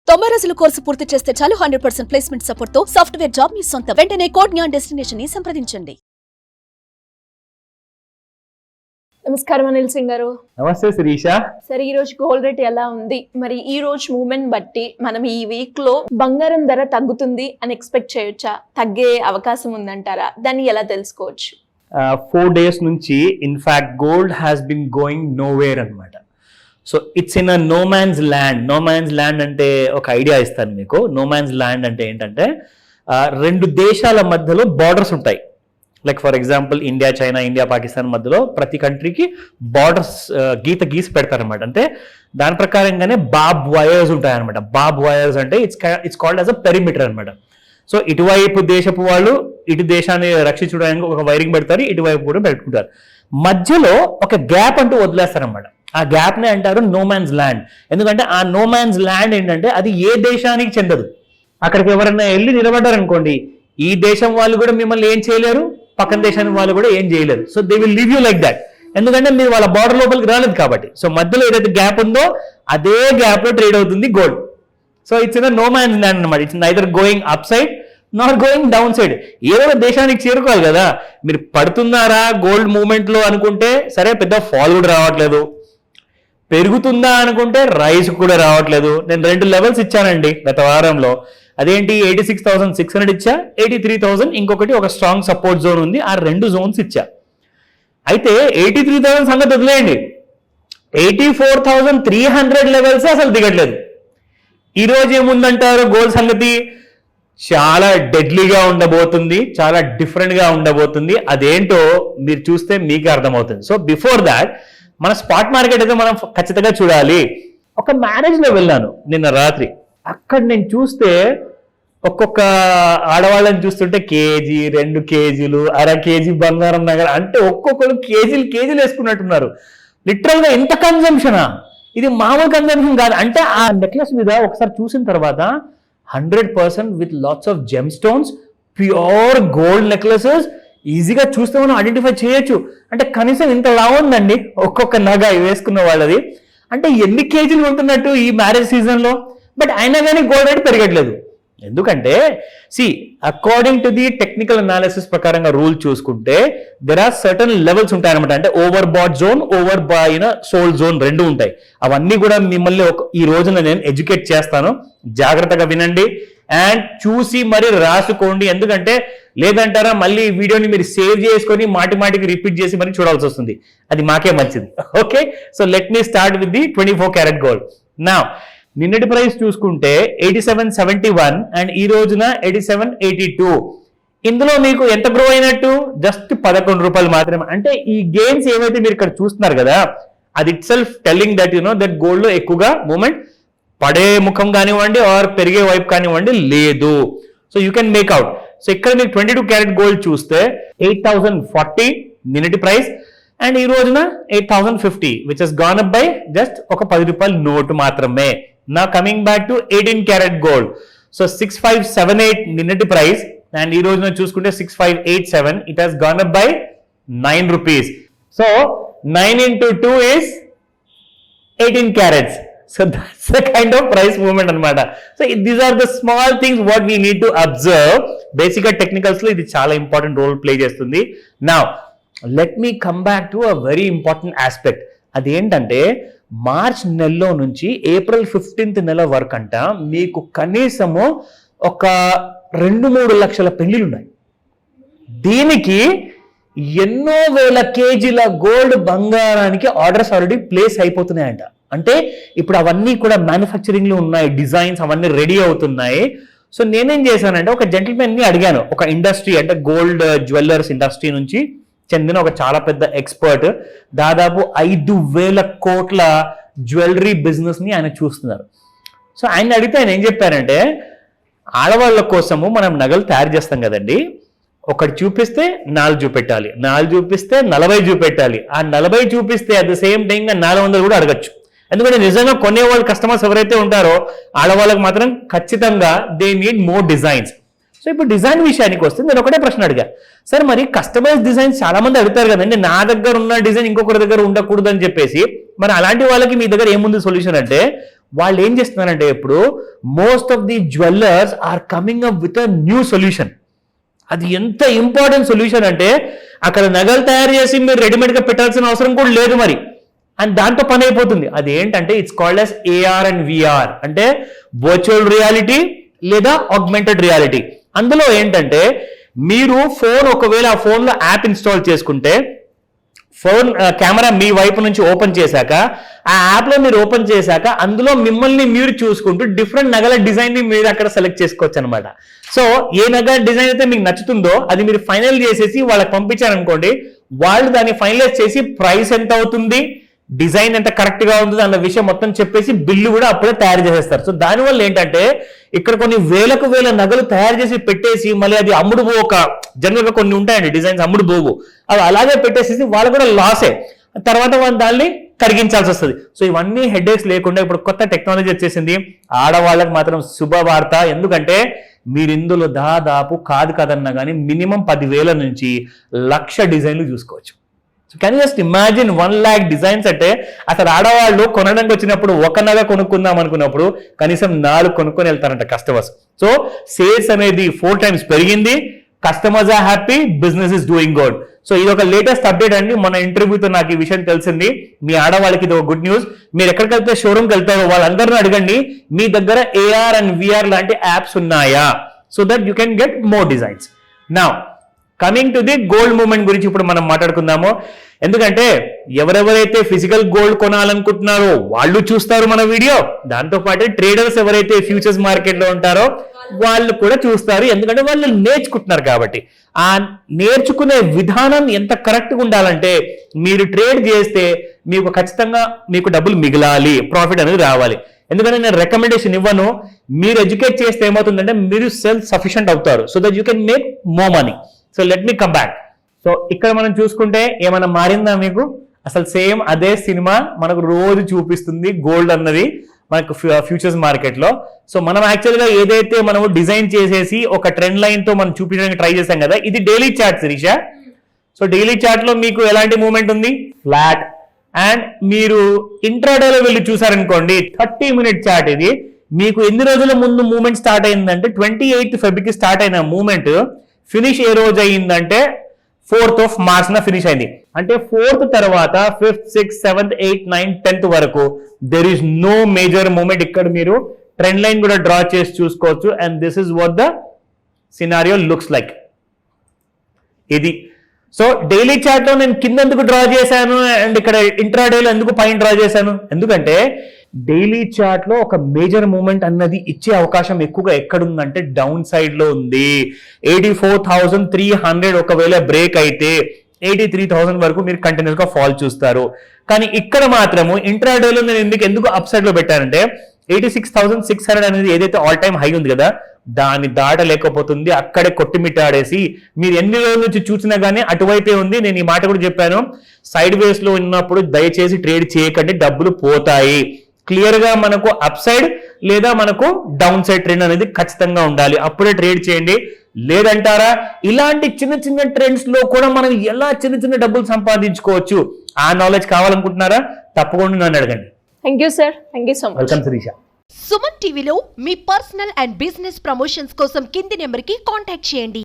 90 రోజుల కోర్సు పూర్తి చేస్తే చాలు 100% ప్లేస్మెంట్ సపోర్ట్ తో సాఫ్ట్వేర్ జాబ్ మీ సొంతం. వెంటనే కోడ్ జ్ఞాన్ డెస్టినేషన్ ని సంప్రదించండి. నమస్కారం అనిల్ సింగ్ గారు. నమస్తే శిరీష. సరే, ఈ రోజు గోల్డ్ రేట్ ఎలా ఉంది? మరి ఈ రోజు మూవ్మెంట్ బట్టి మనం ఈ వీక్ లో బంగారం ధర తగ్గుతుంది అని ఎక్స్పెక్ట్ చేయొచ్చా? తగ్గే అవకాశం ఉందంటారా? దాన్ని ఎలా తెలుసుకోవచ్చు? 4 days నుంచి in fact gold has been going nowhere అనమాట. So it's in a no man's land. No man's land అంటే ఒక ఐడియా ఇస్తాను మీకు. నో మ్యాన్స్ ల్యాండ్ అంటే ఏంటంటే రెండు దేశాల మధ్యలో బార్డర్స్ ఉంటాయి. Like for example India China, India Pakistan మధ్యలో ప్రతి కంట్రీకి బార్డర్స్ గీసి పెడతారనమాట. అంటే దాని ప్రకారంగానే బాబ్ వైర్స్ ఉంటాయన్నమాట. బాబ్ వైర్స్ అంటే it's called as a perimeter అనమాట. సో ఇటువైపు దేశపు వాళ్ళు ఇటు దేశాన్ని రక్షించడానికి ఒక వైరింగ్ పెడతారు, ఇటువైపు కూడా పెట్టుకుంటారు. మధ్యలో ఒక గ్యాప్ అంటూ వదిలేస్తారనమాట. ఆ గ్యాప్నే అంటారు నో మ్యాన్స్ ల్యాండ్. ఎందుకంటే ఆ నో మ్యాన్స్ ల్యాండ్ ఏంటంటే అది ఏ దేశానికి చెందదు. అక్కడికి ఎవరైనా వెళ్ళి నిలబడ్డారనుకోండి, ఈ దేశం వాళ్ళు కూడా మిమ్మల్ని ఏం చేయలేరు, పక్కన దేశానికి వాళ్ళు కూడా ఏం చేయలేరు. So they will leave you like that. ఎందుకంటే మీరు వాళ్ళ బార్డర్ లోపలికి రాలేదు కాబట్టి. సో మధ్యలో ఏదైతే గ్యాప్ ఉందో అదే గ్యాప్ లో ట్రేడ్ అవుతుంది gold. So it's in no man's land అనమాట. It's neither going up side not going down side. ఏదో దేశానికి చేరుకోవాలి కదా. మీరు పడుతున్నారా గోల్డ్ మూవ్మెంట్ లో అనుకుంటే సరే, పెద్ద ఫాల్ కూడా రావట్లేదు. పెరుగుతుందా అనుకుంటే రైస్ కూడా రావట్లేదు. నేను 2 లెవెల్స్ ఇచ్చానండి గత వారంలో. అదేంటి 86,600 ఇచ్చా, 83,000 ఇంకొకటి ఒక స్ట్రాంగ్ సపోర్ట్ జోన్ ఉంది. ఆ 2 జోన్స్ ఇచ్చా. అయితే 83,000 సంగతి వదిలేయండి, 84,300 లెవెల్స్ అసలు దిగట్లేదు. ఈరోజు ఏముందంటారు గోల్డ్ సంగతి? చాలా డెడ్లీగా ఉండబోతుంది, చాలా డిఫరెంట్గా ఉండబోతుంది. అదేంటో మీరు చూస్తే మీకే అర్థమవుతుంది. సో బిఫోర్ దాట్ మన స్పాట్ మార్కెట్ అయితే మనం ఖచ్చితంగా చూడాలి. ఒక మ్యారేజ్లో వెళ్ళాను నిన్న రాత్రి. అక్కడ నేను చూస్తే ఒక్కొక్క ఆడవాళ్ళని చూస్తుంటే కేజీ, 2 కేజీలు, అర కేజీ బంగారం నగలు అంటే ఒక్కొక్కరు కేజీలు వేసుకున్నట్టున్నారు. లిటరల్గా ఇంత కన్జంప్షనా? ఇది మామూలు కన్జంప్షన్ కాదు. అంటే ఆ నెక్లెస్ మీద ఒకసారి చూసిన తర్వాత 100% with lots of gem stones, pure gold necklaces ఈజీగా చూస్తే మనం ఐడెంటిఫై చేయొచ్చు. అంటే కనీసం ఇంత లావు ఉందండి ఒక్కొక్క నగ వేసుకున్న వాళ్ళది. అంటే ఎన్ని కేజీలు ఉంటున్నట్టు ఈ మ్యారేజ్ సీజన్లో. బట్ అయినా కానీ గోల్డ్ రేట్ పెరగట్లేదు. ఎందుకంటే according to the technical analysis ప్రకారంగా రూల్ చూసుకుంటే దెర్ ఆర్ సర్టన్ లెవెల్స్ ఉంటాయన్నమాట. అంటే over bought zone, over sold zone 2 ఉంటాయి. అవన్నీ కూడా మిమ్మల్ని ఈ రోజున నేను ఎడ్యుకేట్ చేస్తాను. జాగ్రత్తగా వినండి అండ్ చూసి మరి రాసుకోండి. ఎందుకంటే లేదంటారా మళ్ళీ వీడియోని మీరు సేవ్ చేసుకొని మాటికి రిపీట్ చేసి మరి చూడాల్సి వస్తుంది. అది మాకే మంచిది. Okay, so let me start with the 24 carat gold. నా నిన్నటి ప్రైస్ చూసుకుంటే 87.71 అండ్ ఈ రోజున 87.82. ఇందులో మీకు ఎంత గ్రో అయినట్టు? జస్ట్ 11 రూపాయలు మాత్రమే. అంటే ఈ గెయిన్స్ ఏవైతే మీరు ఇక్కడ చూస్తున్నారు కదా, అది it self telling that that gold లో ఎక్కువగా మూమెంట్ పడే ముఖం కానివ్వండి ఆర్ పెరిగే వైపు కానివ్వండి లేదు. So you can make out. So ఇక్కడ మీకు 22 క్యారెట్ గోల్డ్ చూస్తే 8,040 నిన్నటి ప్రైస్ అండ్ ఈ రోజున 8,050 which has gone up by just ఒక 10 రూపాయల నోటు మాత్రమే. నా coming back to 18 carat gold. So 6578 నిన్నటి ప్రైస్ అండ్ ఈ రోజున చూసుకుంటే 6587. It has gone up by 9 rupees. So 9 into 2 is 18 carats. So that's the kind of price movement అనమాట. So these are the small things what we need to observe. Basic గా technicals లో ఇది చాలా important role play చేస్తుంది. Now let me come back to a very important aspect. అదేంటంటే March నెలలో నుంచి April 15th నెల వరకు అంట మీకు కనీసము ఒక 2-3 లక్షల పెళ్లిళ్ళు ఉన్నాయి. దీనికి ఎన్నో వేల కేజీల గోల్డ్ బంగారానికి ఆర్డర్స్ ఆల్రెడీ ప్లేస్ అయిపోతున్నాయంట. అంటే ఇప్పుడు అవన్నీ కూడా మ్యానుఫ్యాక్చరింగ్ లో ఉన్నాయి, డిజైన్స్ అవన్నీ రెడీ అవుతున్నాయి. సో నేనేం చేశానంటే ఒక జెంటిల్మెన్ ని అడిగాను. ఒక ఇండస్ట్రీ అంటే గోల్డ్ జ్యువెలర్స్ ఇండస్ట్రీ నుంచి చెందిన ఒక చాలా పెద్ద ఎక్స్పర్ట్, దాదాపు 5,000 కోట్ల జ్యువెలరీ బిజినెస్ ని ఆయన చూస్తున్నారు. సో ఆయన అడిగితే ఆయన ఏం చెప్పారంటే, ఆడవాళ్ళ కోసము మనం నగలు తయారు చేస్తాం కదండి, ఒకటి చూపిస్తే 4 చూపెట్టాలి, 4 చూపిస్తే 40 చూపెట్టాలి, ఆ 40 చూపిస్తే అట్ ద సేమ్ టైం 400 కూడా అడగచ్చు. ఎందుకంటే నిజంగా కొనేవాళ్ళు కస్టమర్స్ ఎవరైతే ఉంటారో ఆడవాళ్ళకి మాత్రం ఖచ్చితంగా they need more designs. So ఇప్పుడు డిజైన్ విషయానికి వస్తే నేను ఒకటే ప్రశ్న అడిగా, సార్ మరి కస్టమైజ్ డిజైన్స్ చాలా మంది అడుగుతారు కదండి, నా దగ్గర ఉన్న డిజైన్ ఇంకొకరి దగ్గర ఉండకూడదు అని చెప్పేసి, మరి అలాంటి వాళ్ళకి మీ దగ్గర ఏముంది సొల్యూషన్ అంటే, వాళ్ళు ఏం చేస్తున్నారంటే ఇప్పుడు most of the jewellers are coming up with a new solution. అది ఎంత ఇంపార్టెంట్ సొల్యూషన్ అంటే అక్కడ నగలు తయారు చేసి మీరు రెడీమేడ్గా పెట్టాల్సిన అవసరం కూడా లేదు మరి, అండ్ దాంతో పని అయిపోతుంది. అది ఏంటంటే it's called as AR and VR, అంటే వర్చువల్ రియాలిటీ లేదా ఆగ్మెంటెడ్ రియాలిటీ. అందులో ఏంటంటే మీరు ఒకవేళ ఆ ఫోన్లో యాప్ ఇన్స్టాల్ చేసుకుంటే ఫోన్ కెమెరా మీ వైపు నుంచి ఓపెన్ చేశాక ఆ యాప్లో మీరు ఓపెన్ చేశాక అందులో మిమ్మల్ని మీరు చూసుకుంటూ డిఫరెంట్ నగల డిజైన్ని మీరు అక్కడ సెలెక్ట్ చేసుకోవచ్చు అనమాట. సో ఏ నగల డిజైన్ అయితే మీకు నచ్చుతుందో అది మీరు ఫైనల్ చేసేసి వాళ్ళకి పంపించారనుకోండి, వాళ్ళు దాన్ని ఫైనలైజ్ చేసి ప్రైస్ ఎంత అవుతుంది, డిజైన్ ఎంత కరెక్ట్ గా ఉంటుంది అన్న విషయం మొత్తం చెప్పేసి బిల్లు కూడా అప్పుడే తయారు చేసేస్తారు. సో దానివల్ల ఏంటంటే ఇక్కడ కొన్ని వేల నగలు తయారు చేసి పెట్టేసి మళ్ళీ అది అమ్ముడు పోక, జనరల్ గా కొన్ని ఉంటాయండి డిజైన్స్ అమ్ముడు పోగు, అవి అలాగే పెట్టేసేసి వాళ్ళు కూడా లాసే, తర్వాత వాళ్ళు దాన్ని కరిగించాల్సి వస్తుంది. సో ఇవన్నీ హెడేక్స్ లేకుండా ఇప్పుడు కొత్త టెక్నాలజీ వచ్చేసింది. ఆడవాళ్ళకి మాత్రం శుభవార్త, ఎందుకంటే మీరు ఇందులో దాదాపు కాదన్నా కానీ మినిమం 10,000 నుంచి 1,00,000 డిజైన్లు చూసుకోవచ్చు. So can you just imagine 1 lakh designs అంటే అసలు ఆడవాళ్ళు కొనడానికి వచ్చినప్పుడు ఒక నగ కొనుక్కుందాం అనుకున్నప్పుడు కనీసం 4 కొనుక్కొని వెళ్తారంట కస్టమర్స్. సో సేల్స్ అనేది 4 times పెరిగింది, customers are happy, business is doing good. So ఇది ఒక లేటెస్ట్ అప్డేట్ అండి. మన ఇంటర్వ్యూతో నాకు ఈ విషయం తెలిసింది. మీ ఆడవాళ్ళకి ఇది ఒక గుడ్ న్యూస్. మీరు ఎక్కడికి వెళ్తే షోరూమ్కి వెళ్తారో వాళ్ళందరినీ అడగండి మీ దగ్గర AR and VR లాంటి యాప్స్ ఉన్నాయా, so that you can get more designs. Now coming to the gold movement గురించి ఇప్పుడు మనం మాట్లాడుకుందాము. ఎందుకంటే ఎవరెవరైతే ఫిజికల్ గోల్డ్ కొనాలనుకుంటున్నారో వాళ్ళు చూస్తారు మన వీడియో, దాంతో పాటు ట్రేడర్స్ ఎవరైతే ఫ్యూచర్స్ మార్కెట్ లో ఉంటారో వాళ్ళు కూడా చూస్తారు, ఎందుకంటే వాళ్ళు నేర్చుకుంటున్నారు కాబట్టి. ఆ నేర్చుకునే విధానం ఎంత కరెక్ట్ గా ఉండాలంటే మీరు ట్రేడ్ చేస్తే మీకు ఖచ్చితంగా మీకు డబ్బులు మిగలాలి, ప్రాఫిట్ అనేది రావాలి. ఎందుకంటే నేను రికమెండేషన్ ఇవ్వను, మీరు ఎడ్యుకేట్ చేస్తే ఏమవుతుందంటే మీరు సెల్ఫ్ సఫిషియెంట్ అవుతారు, so that you can make more money. So let me come back. So ఇక్కడ మనం చూసుకుంటే ఏమైనా మారిందా మీకు? అసలు సేమ్ అదే సినిమా మనకు రోజు చూపిస్తుంది గోల్డ్ అన్నది మనకు ఫ్యూచర్స్ మార్కెట్ లో. సో మనం యాక్చువల్గా ఏదైతే మనం డిజైన్ చేసేసి ఒక ట్రెండ్ లైన్ తో మనం చూపించడానికి ట్రై చేసాం కదా, ఇది daily chart Sirisha. So daily chart లో మీకు ఎలాంటి మూవ్మెంట్ ఉంది? ఫ్లాట్. అండ్ మీరు ఇంట్రాడేలో వెళ్ళి చూసారనుకోండి 30-minute చార్ట్ ఇది. మీకు ఎన్ని రోజుల ముందు మూవ్మెంట్ స్టార్ట్ అయిందంటే 28th February స్టార్ట్ అయిన మూవ్మెంట్ ఫినిష్ ఏ రోజు అయ్యిందంటే 4th March ఫినిష్ అయింది. అంటే 4th తర్వాత 5th, 6th, 7th, 8th, 9th, 10th వరకు there is no major movement. ఇక్కడ మీరు ట్రెండ్ లైన్ కూడా డ్రా చేసి చూసుకోవచ్చు. And this is what the scenario looks like. ఇది సో డైలీ చార్ట్ లో నేను కింద ఎందుకు డ్రా చేశాను అండ్ ఇక్కడ ఇంట్రాడేలో ఎందుకు పైన డ్రా చేశాను? ఎందుకంటే డైలీ చార్ట్ లో ఒక మేజర్ మూవ్మెంట్ అన్నది ఇచ్చే అవకాశం ఎక్కువగా ఎక్కడుందంటే డౌన్ సైడ్ లో ఉంది. 84,300 ఒకవేళ బ్రేక్ అయితే 83,000 వరకు మీరు కంటిన్యూస్ గా ఫాల్ చూస్తారు. కానీ ఇక్కడ మాత్రము ఇంట్రాడేలో నేను ఎందుకు అప్ సైడ్ లో పెట్టానంటే 86,600 అనేది ఏదైతే ఆల్ టైమ్ హై ఉంది కదా, దాన్ని దాటలేకపోతుంది. అక్కడే కొట్టిమిట్టాడేసి మీరు ఎన్ని రోజుల నుంచి చూసినా గానీ అటువైపే ఉంది. నేను ఈ మాట కూడా చెప్పాను, సైడ్ వేస్ లో ఉన్నప్పుడు దయచేసి ట్రేడ్ చేయకండి, డబ్బులు పోతాయి. క్లియర్ గా మనకు అప్ సైడ్ లేదా మనకు డౌన్ సైడ్ ట్రెండ్ అనేది ఖచ్చితంగా ఉండాలి, అప్పుడే ట్రేడ్ చేయండి. లేదంటారా ఇలాంటి చిన్న ట్రెండ్స్ లో కూడా మనం ఎలా చిన్న డబ్బులు సంపాదించుకోవచ్చు, ఆ నాలెడ్జ్ కావాలనుకుంటున్నారా? తప్పకుండా నన్ను అడగండి. Thank you sir, thank you so much. Welcome Sirisha. Suman టీవీలో మీ పర్సనల్ అండ్ బిజినెస్ ప్రమోషన్స్ కోసం కింది నెంబర్కి కాంటాక్ట్ చేయండి.